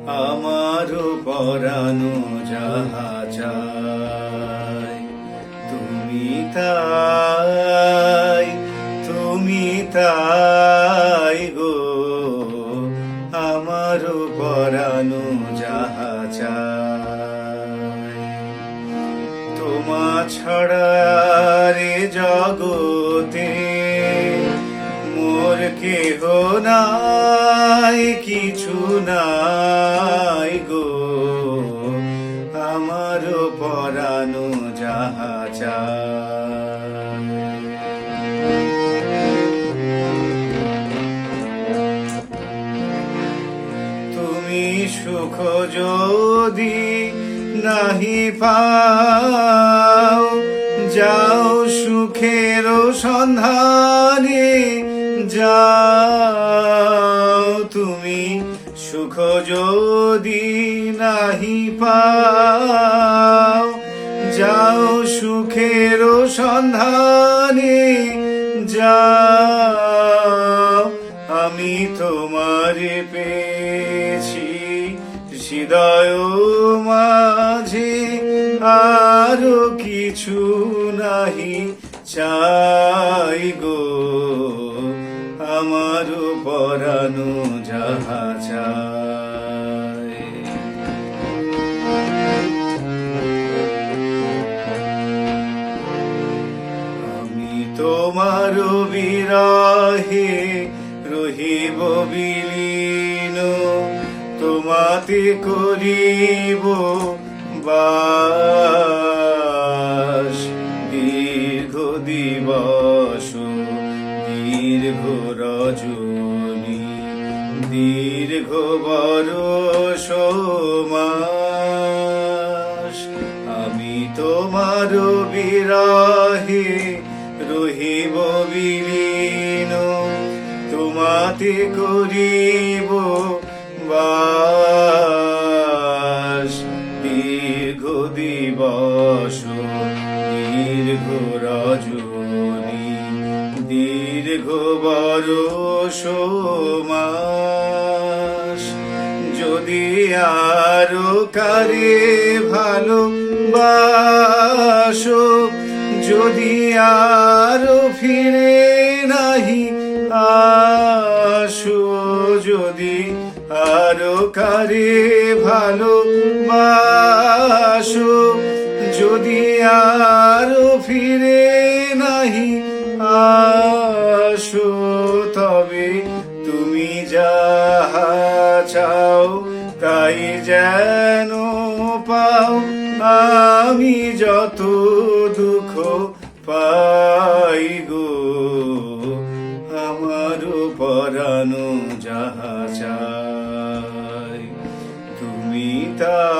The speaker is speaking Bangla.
আমারও পরানো যাহা চায় তুমি তাই গো, আমারও পরানো যাহা চায়। তোমা ছাড়া রে জগতে মোর কেহ নাই, কিছু নাই গো, আমারও পরানো যাহা চায়। তুমি সুখ যদি নাহি পাও, যাও সুখের সন্ধানে যাও। তুমি সুখ যদি নাহি পাও, যাও সুখের সন্ধানে যাও। আমি তোমারে পেয়েছি হৃদয় মাঝে, আরো কিছু নাহি চাই গো, আমারও পরানো যাহা চায়। আমি তোমার বিরহে রহিব বিলীন, তোমাতে করিব বাস। দীর্ঘ দিবস দীর্ঘ রজনী, দীর্ঘ বরষ মাস। আমি তোমার বিরহে রহিব বিলীন, তোমাতে করিব বাস। দীর্ঘ দিবস দীর্ঘ রজনী, দীর্ঘ বরষ মাস। যদি আরো কারে ভালোবাসো, যদি আরো ফিরে নাহি আসো, যদি আরো কারে ভালোবাসো, যদি আরো ফিরে নাহি আসো, তবে তুমি যাহা চাও তাই যেন পাও। আমি যত দুঃখ পাই গো, আমারও পরানো যাহা চায় তুমি তাই।